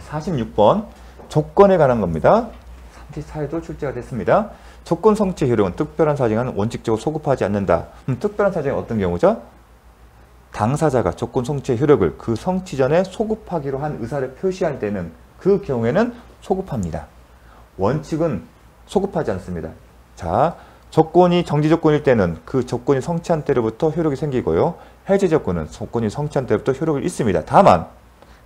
46번 조건에 관한 겁니다. 34회도 출제가 됐습니다. 조건 성취 효력은 특별한 사정은 원칙적으로 소급하지 않는다. 특별한 사정은 어떤 경우죠? 당사자가 조건 성취의 효력을 그 성취 전에 소급하기로 한 의사를 표시할 때는 그 경우에는 소급합니다. 원칙은 소급하지 않습니다. 자, 조건이 정지 조건일 때는 그 조건이 성취한 때로부터 효력이 생기고요. 해제 조건은 조건이 성취한 때부터 효력을 잃습니다. 다만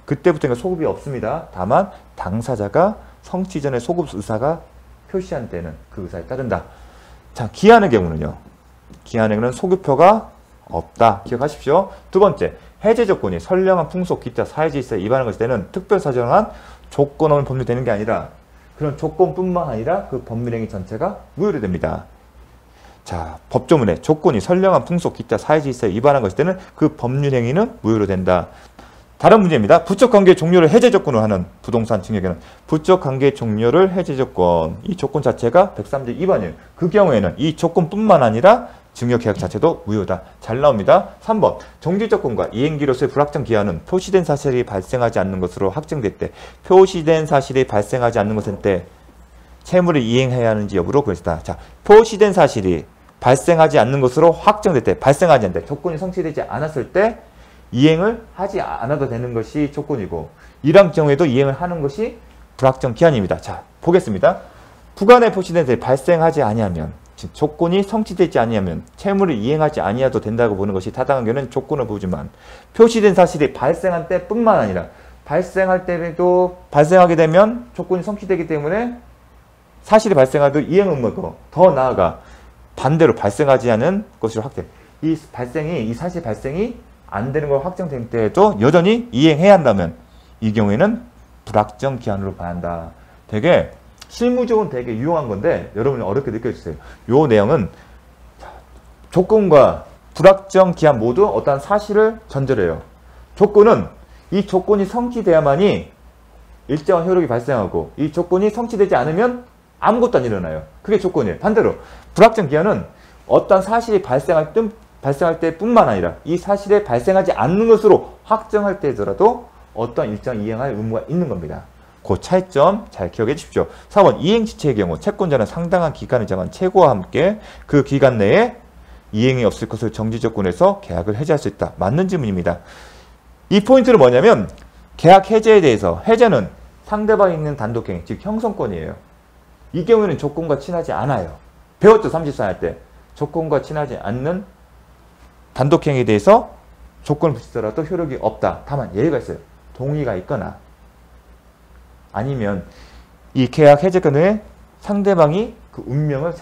그때부터는 소급이 없습니다. 다만 당사자가 성취 전에 소급 의사가 표시한 때는 그 의사에 따른다. 자, 기한의 경우는요. 기한의 경우는 소급표가 없다. 기억하십시오. 두 번째, 해제 조건이 선량한 풍속, 기타, 사회질서에 위반하는 것일 때는 특별사정한 조건으로 법률되는 게 아니라 그런 조건뿐만 아니라 그 법률행위 전체가 무효로 됩니다. 자, 법조문에 조건이 선량한 풍속, 기타, 사회질서에 위반한 것일 때는 그 법률행위는 무효로 된다. 다른 문제입니다. 부적관계 종료를 해제 조건으로 하는 부동산 증여계는 부적관계 종료를 해제 조건, 이 조건 자체가 103조 2번이에요. 그 경우에는 이 조건뿐만 아니라 증여계약 자체도 무효다. 잘 나옵니다. 3번 정지조건과 이행기로서의 불확정 기한은 표시된 사실이 발생하지 않는 것으로 확정될 때 표시된 사실이 발생하지 않는 것은 때 채무를 이행해야 하는지 여부로 구했다. 자, 표시된 사실이 발생하지 않는 것으로 확정될 때 발생하지 않을 때 조건이 성취되지 않았을 때 이행을 하지 않아도 되는 것이 조건이고 이런 경우에도 이행을 하는 것이 불확정 기한입니다. 자, 보겠습니다. 부관에 표시된 사실이 발생하지 아니하면 조건이 성취되지 아니하면 채무를 이행하지 아니해도 된다고 보는 것이 타당한 경우는 조건을 보지만 표시된 사실이 발생한 때뿐만 아니라 발생할 때에도 발생하게 되면 조건이 성취되기 때문에 사실이 발생하도 이행 의무고 더 나아가 반대로 발생하지 않은 것으로 확정. 이 사실 발생이 안 되는 걸 확정된 때에도 여전히 이행해야 한다면 이 경우에는 불확정 기한으로 봐야 한다. 되게 실무적으로 되게 유용한 건데 여러분이 어렵게 느껴지세요. 이 내용은 조건과 불확정 기한 모두 어떠한 사실을 전제해요. 조건은 이 조건이 성취돼야만이 일정한 효력이 발생하고 이 조건이 성취되지 않으면 아무것도 안 일어나요. 그게 조건이에요. 반대로 불확정 기한은 어떠한 사실이 발생할 때뿐만 아니라 이 사실에 발생하지 않는 것으로 확정할 때더라도 어떤 일정 이행할 의무가 있는 겁니다. 그 차이점 잘 기억해 주십시오. 4번 이행지체의 경우 채권자는 상당한 기간을 정한 최고와 함께 그 기간 내에 이행이 없을 것을 정지조건에서 계약을 해제할 수 있다. 맞는 질문입니다. 이 포인트는 뭐냐면 계약 해제에 대해서 해제는 상대방이 있는 단독행위 즉 형성권이에요. 이 경우에는 조건과 친하지 않아요. 배웠죠? 34 할 때. 조건과 친하지 않는 단독행위에 대해서 조건을 붙이더라도 효력이 없다. 다만 예외가 있어요. 동의가 있거나 아니면 이 계약 해제권에 상대방이 그 운명을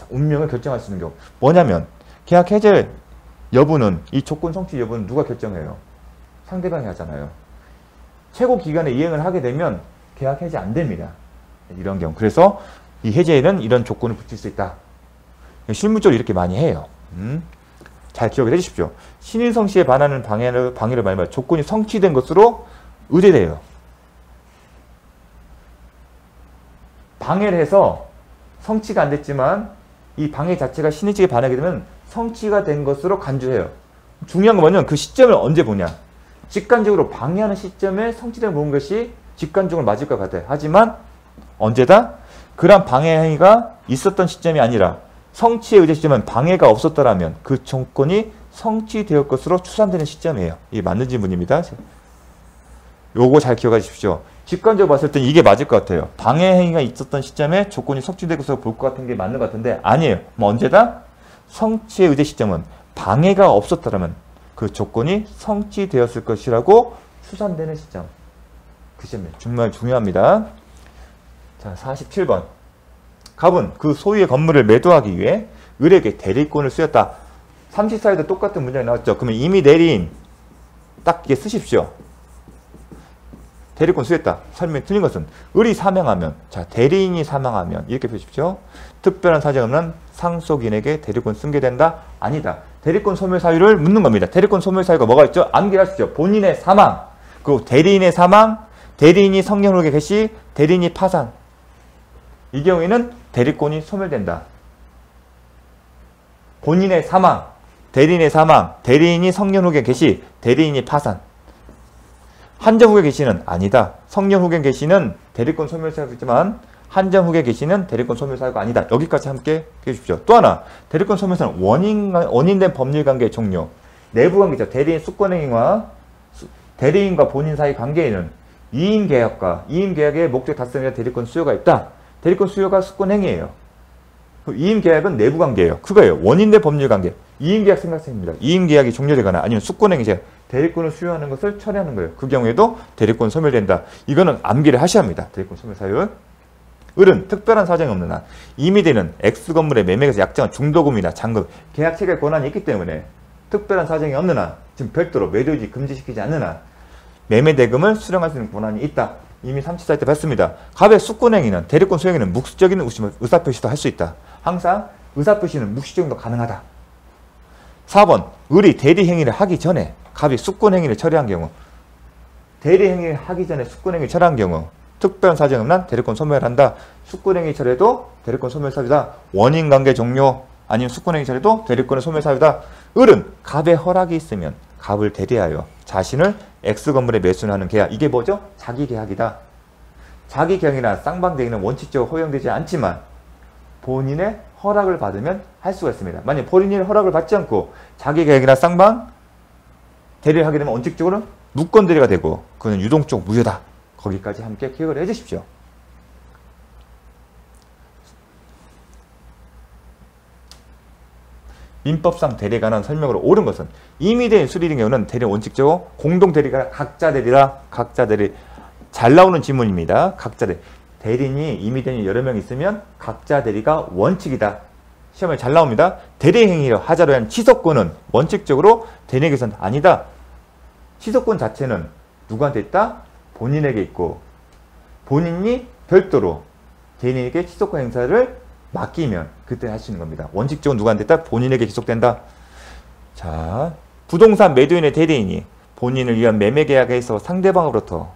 운명을 결정할 수 있는 경우. 뭐냐면 계약 해제 여부는 이 조건 성취 여부는 누가 결정해요? 상대방이 하잖아요. 최고 기간에 이행을 하게 되면 계약 해제 안 됩니다. 이런 경우. 그래서 이 해제에는 이런 조건을 붙일 수 있다. 실무적으로 이렇게 많이 해요. 잘 기억을 해주십시오. 신인성시에 반하는 방해를 말하면 조건이 성취된 것으로 의뢰돼요. 방해를 해서 성취가 안 됐지만 이 방해 자체가 신의식에 반하게 되면 성취가 된 것으로 간주해요. 중요한 건 뭐냐면 그 시점을 언제 보냐. 직관적으로 방해하는 시점에 성취된 보는 것이 직관적으로 맞을 것 같아요. 하지만 언제다? 그런 방해 행위가 있었던 시점이 아니라 성취의 의제 시점은 방해가 없었더라면 그 조건이 성취되었 것으로 추산되는 시점이에요. 이게 맞는 질문입니다. 요거 잘 기억해 주십시오. 직관적으로 봤을 땐 이게 맞을 것 같아요. 방해 행위가 있었던 시점에 조건이 성취된 것으로 볼 것 같은 게 맞는 것 같은데 아니에요. 뭐 언제다? 성취의 의제 시점은 방해가 없었더라면 그 조건이 성취되었을 것이라고 추산되는 시점. 그 시점이 정말 중요합니다. 자, 47번. 갑은 그 소유의 건물을 매도하기 위해 을에게 대리권을 쓰였다. 34에도 똑같은 문장이 나왔죠. 그러면 이미 내린 딱 이게 쓰십시오. 대리권 수였다. 설명이 틀린 것은 을이 사망하면, 자 대리인이 사망하면 이렇게 표시십시오. 특별한 사정 없는 상속인에게 대리권 승계된다? 아니다. 대리권 소멸 사유를 묻는 겁니다. 대리권 소멸 사유가 뭐가 있죠? 암기하십시오. 본인의 사망, 그리고 대리인의 사망, 대리인이 성년후에 개시, 대리인이 파산. 이 경우에는 대리권이 소멸된다. 본인의 사망, 대리인의 사망, 대리인이 성년 후에 개시, 대리인이 파산. 한전 후계 개시는 아니다. 성년 후계 개시는 대리권 소멸 사유지만 한전 후계 개시는 대리권 소멸 사유가 아니다. 여기까지 함께 해주십시오. 또 하나, 대리권 소멸사는 원인된 법률관계 종료. 내부 관계죠. 대리인과 본인 사이 관계에는 이임계약의 목적 달성이나 대리권 수요가 있다. 대리권 수요가 수권행위예요. 이임계약은 내부 관계예요. 그거예요. 원인된 법률관계. 이임계약 생각입니다. 이임계약이 종료되거나 아니면 수권행위제 대리권을 수요하는 것을 처리하는 거예요. 그 경우에도 대리권 소멸된다. 이거는 암기를 하셔야 합니다. 대리권 소멸 사유. 을은 특별한 사정이 없는 한 이미 되는 X건물의 매매에서 약정한 중도금이나 잔금, 계약 체결 권한이 있기 때문에 특별한 사정이 없는 한, 지금 별도로 매도유지 금지시키지 않는 한 매매 대금을 수령할 수 있는 권한이 있다. 이미 374일 때 봤습니다. 갑의 수권행위는 대리권 소행위는 묵시적인 의사표시도 할 수 있다. 항상 의사표시는 묵시적인도 가능하다. 4번, 을이 대리행위를 하기 전에 갑이 수권행위를 처리한 경우, 대리행위를 하기 전에 수권행위를 처리한 경우 특별한 사정이 없는 한 대리권 소멸한다. 수권행위 처리도 대리권 소멸 사유다. 원인관계 종료 아니면 수권행위 처리도 대리권의 소멸 사유다. 을은 갑의 허락이 있으면 갑을 대리하여 자신을 X건물에 매수하는 계약. 이게 뭐죠? 자기계약이다. 자기계약이나 쌍방대행은 원칙적으로 허용되지 않지만 본인의 허락을 받으면 할 수가 있습니다. 만약 본인의 허락을 받지 않고 자기계약이나 쌍방 대리를 하게 되면 원칙적으로 무권 대리가 되고 그는 유동적 무효다. 거기까지 함께 기억을 해 주십시오. 민법상 대리에 관한 설명으로 옳은 것은 이미 된 수리인 경우는 대리 원칙적으로 공동 대리가 각자 대리라. 각자 대리. 잘 나오는 지문입니다. 각자 대리. 대리인이 이미 된 여러 명 있으면 각자 대리가 원칙이다. 시험에 잘 나옵니다. 대리 행위를 하자로 한 취소권은 원칙적으로 대리에게서는 아니다. 취소권 자체는 누구한테 있다? 본인에게 있고 본인이 별도로 대리인에게 취소권 행사를 맡기면 그때 할 수 있는 겁니다. 원칙적으로 누구한테 있다? 본인에게 기속된다. 자, 부동산 매도인의 대리인이 본인을 위한 매매 계약에 있어 상대방으로부터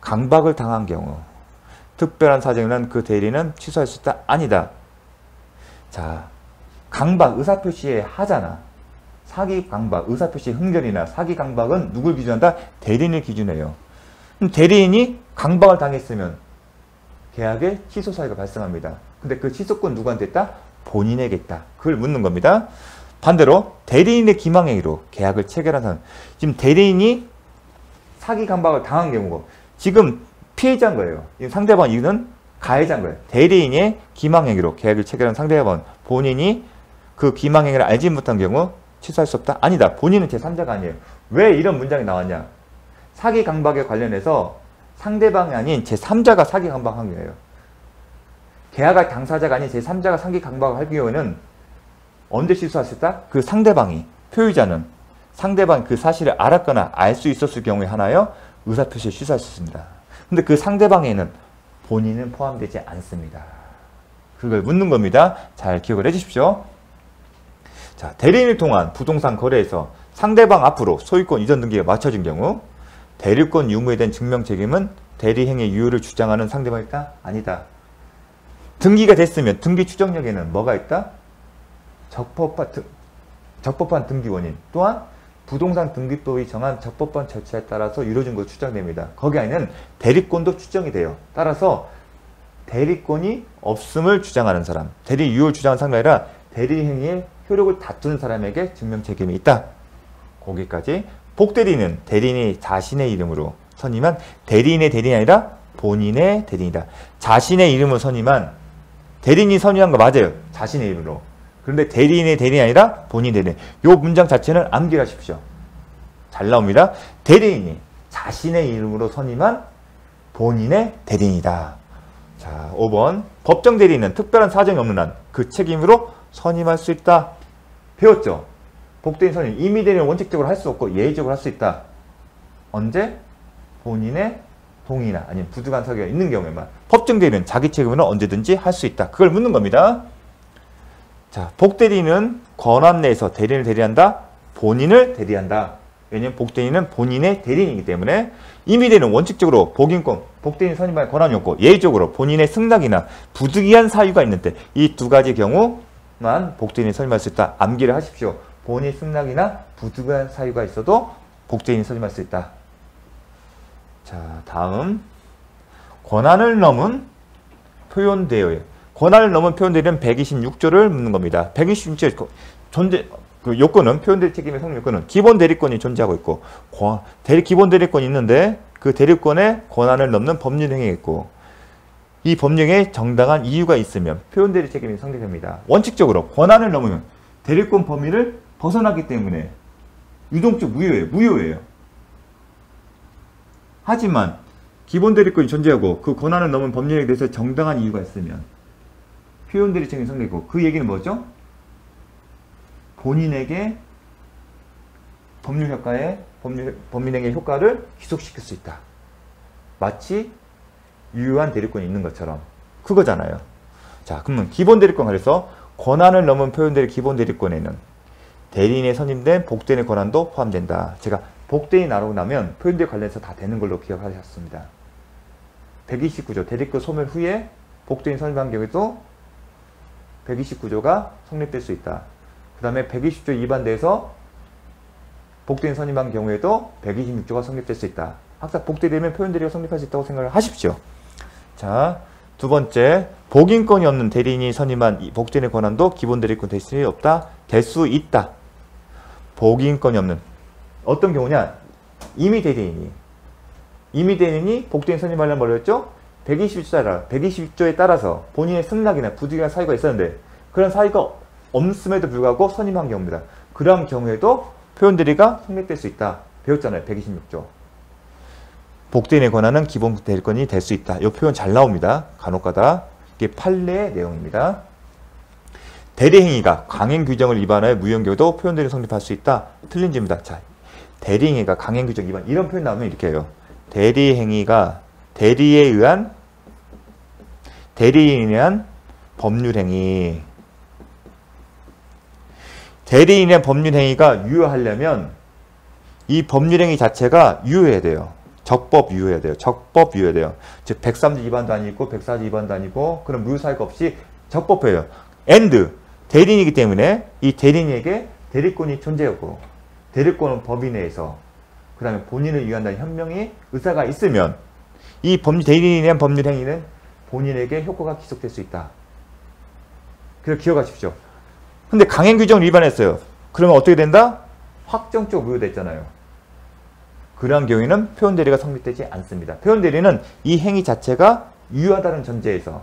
강박을 당한 경우 특별한 사정이란 그 대리는 취소할 수 있다? 아니다. 자, 강박, 의사표시에 하잖아. 사기 강박, 의사표시 흥결이나 사기 강박은 누굴 기준한다? 대리인을 기준해요. 대리인이 강박을 당했으면 계약에 취소 사유가 발생합니다. 근데 그 취소권 누구한테 있다? 본인에게 있다. 그걸 묻는 겁니다. 반대로 대리인의 기망행위로 계약을 체결한 사람. 지금 대리인이 사기 강박을 당한 경우고 지금 피해자인 거예요. 상대방 이유는 가해자인 거예요. 대리인의 기망행위로 계약을 체결한 상대방 본인이 그 기망행위를 알지 못한 경우 취소할 수 없다? 아니다. 본인은 제3자가 아니에요. 왜 이런 문장이 나왔냐? 사기 강박에 관련해서 상대방이 아닌 제3자가 사기 강박한 거예요. 계약할 당사자가 아닌 제3자가 사기 강박을 할 경우에는 언제 취소할 수 있다? 그 상대방이, 표의자는 상대방이 그 사실을 알았거나 알 수 있었을 경우에 하나요? 의사표시를 취소할 수 있습니다. 근데 그 상대방에는 본인은 포함되지 않습니다. 그걸 묻는 겁니다. 잘 기억을 해주십시오. 자, 대리인을 통한 부동산 거래에서 상대방 앞으로 소유권 이전 등기가 맞춰진 경우 대리권 유무에 대한 증명 책임은 대리행위 유효를 주장하는 상대방이 있다? 아니다. 등기가 됐으면 등기 추정력에는 뭐가 있다? 적법한 등기 원인 또한 부동산 등기법이 정한 적법한 절차에 따라서 이루어진 것으로 추정됩니다. 거기 안에는 대리권도 추정이 돼요. 따라서 대리권이 없음을 주장하는 사람, 대리 유효를 주장하는 사람이 아니라 대리행위의 효력을 다투는 사람에게 증명 책임이 있다. 거기까지. 복대리인은 대리인이 자신의 이름으로 선임한 대리인의 대리인이 아니라 본인의 대리인이다. 자신의 이름으로 선임한 대리인이 선임한 거 맞아요. 자신의 이름으로. 그런데 대리인의 대리인이 아니라 본인 대리인. 이 문장 자체는 암기하십시오. 잘 나옵니다. 대리인이 자신의 이름으로 선임한 본인의 대리인이다. 자, 5번. 법정 대리인은 특별한 사정이 없는 한 그 책임으로 선임할 수 있다. 배웠죠? 복대인 선임. 임의 대리는 원칙적으로 할 수 없고 예의적으로 할 수 있다. 언제? 본인의 동의나 아니면 부득이한 사유가 있는 경우에만. 법정 대리는 자기 책임으로 언제든지 할 수 있다. 그걸 묻는 겁니다. 자, 복대리인은 권한 내에서 대리인을 대리한다. 본인을 대리한다. 왜냐하면 복대리인은 본인의 대리인이기 때문에 임의 대리는 원칙적으로 복인권, 복대리인 선임할 권한이 없고 예의적으로 본인의 승낙이나 부득이한 사유가 있는 때 이 두 가지 경우만 복대리인이 선임할 수 있다. 암기를 하십시오. 본인 승낙이나 부득이한 사유가 있어도 복대리인이 선임할 수 있다. 자, 다음. 권한을 넘은 표현 대여예요. 권한을 넘은 표현 대여는 126조를 묻는 겁니다. 126조 존재 그 요건은 표현 대여 책임의 성립 요건은 기본 대리권이 존재하고 있고 기본 대리권이 있는데 그 대리권의 권한을 넘는 법률 행위가 있고 이 법령에 정당한 이유가 있으면 표현 대리 책임이 성립됩니다. 원칙적으로 권한을 넘으면 대리권 범위를 벗어나기 때문에 유동적 무효예요. 하지만 기본 대리권이 존재하고 그 권한을 넘은 법령에 대해서 정당한 이유가 있으면 표현 대리 책임이 성립되고 그 얘기는 뭐죠? 본인에게 법률행위의 효과를 희석시킬 수 있다. 마치 유효한 대리권이 있는 것처럼 그거잖아요. 자, 그러면 기본 대리권 관련해서 권한을 넘은 표현 대리 기본 대리권에는 대리인에 선임된 복대인의 권한도 포함된다. 제가 복대인 나오고 나면 표현 대리 관련해서 다 되는 걸로 기억하셨습니다. 129조 대리권 소멸 후에 복대인 선임한 경우에도 129조가 성립될 수 있다. 그 다음에 120조 위반돼서 복대인 선임한 경우에도 126조가 성립될 수 있다. 항상 복대되면 표현 대리가 성립할 수 있다고 생각을 하십시오. 자, 두 번째, 복인권이 없는 대리인이 선임한 복대인의 권한도 기본 대리권 될 수 없다. 될 수 있다. 복인권이 없는 어떤 경우냐? 임의 대리인이 복대인 선임하려면 뭐랬죠? 120조에 따라서 본인의 승낙이나 부득이한 사유가 있었는데 그런 사유가 없음에도 불구하고 선임한 경우입니다. 그런 경우에도 표현 대리가 성립될 수 있다. 배웠잖아요. 126조. 복대인의 권한은 기본 대리권이 될 수 있다. 이 표현 잘 나옵니다. 간혹가다. 이게 판례의 내용입니다. 대리행위가 강행 규정을 위반하여 무효인 경우도 표현 대리 성립할 수 있다. 틀린 질입니다. 자, 대리행위가 강행 규정 위반 이런 표현 나오면 이렇게 해요. 대리행위가 대리인에 의한 법률행위. 대리인에 의한 법률행위가 유효하려면 이 법률행위 자체가 유효해야 돼요. 적법 유효해야 돼요. 적법 유효해야 돼요. 즉 103조 위반도 아니고 104조 위반도 아니고 그런 무효 사유가 없이 적법해요. and 대리인이기 때문에 이 대리인에게 대리권이 존재하고 대리권은 법위 내에서 그 다음에 본인을 위한다는 현명히 의사가 있으면 이 대리인에 대한 법률 행위는 본인에게 효과가 기속될 수 있다. 그래서 기억하십시오. 근데 강행 규정을 위반했어요. 그러면 어떻게 된다? 확정적으로 무효됐잖아요. 그러한 경우에는 표현 대리가 성립되지 않습니다. 표현 대리는 이 행위 자체가 유효하다는 전제에서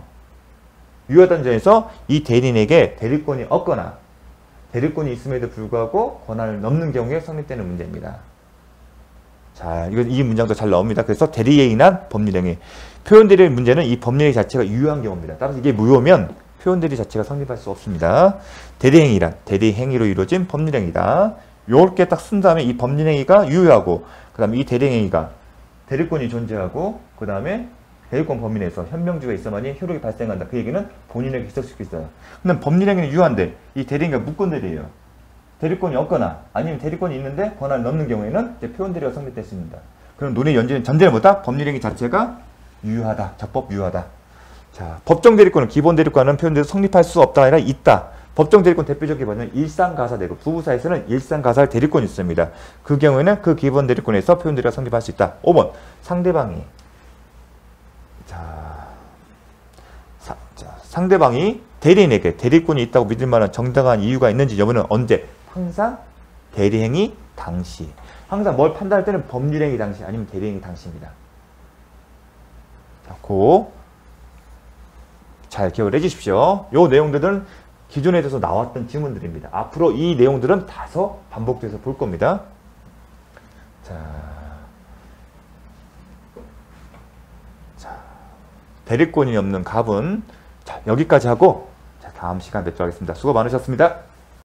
이 대리인에게 대리권이 없거나 대리권이 있음에도 불구하고 권한을 넘는 경우에 성립되는 문제입니다. 자, 이 문장도 잘 나옵니다. 그래서 대리에 인한 법률행위. 표현 대리의 문제는 이 법률행위 자체가 유효한 경우입니다. 따라서 이게 무효면 표현 대리 자체가 성립할 수 없습니다. 대리행위란 대리행위로 이루어진 법률행위다. 요렇게 딱 쓴 다음에 이 법률행위가 유효하고 그 다음에 이 대리행위가 대리권이 존재하고 그 다음에 대리권 범위 내에서 현명주가 있어야만이 효력이 발생한다. 그 얘기는 본인에게 기속시킬 수 있어요. 근데 법률행위는 유효한데 이 대리행위가 무권 대리예요. 대리권이 없거나 아니면 대리권이 있는데 권한을 넘는 경우에는 이제 표현 대리가 성립될 수 있습니다. 그럼 논의 연주는 전제는 뭐다? 법률행위 자체가 유효하다. 적법 유효하다. 자, 법정 대리권은 기본 대리권은 표현 대리 성립할 수 없다 아니라 있다. 법정 대리권 대표적인 뭐냐면 일상가사 대리권. 부부 사이에서는 일상가사 대리권이 있습니다. 그 경우에는 그 기본 대리권에서 표현 대리가 성립할 수 있다. 5번 상대방이 상대방이 대리인에게 대리권이 있다고 믿을 만한 정당한 이유가 있는지 여부는 언제? 항상 대리행위 당시. 항상 뭘 판단할 때는 법률행위 당시 아니면 대리행위 당시입니다. 자, 잘 기억을 해주십시오. 이 내용들은 기존에 대해서 나왔던 질문들입니다. 앞으로 이 내용들은 다소 반복돼서 볼 겁니다. 자, 대리권이 없는 갑은 자, 여기까지 하고 자, 다음 시간 뵙도록 하겠습니다. 수고 많으셨습니다.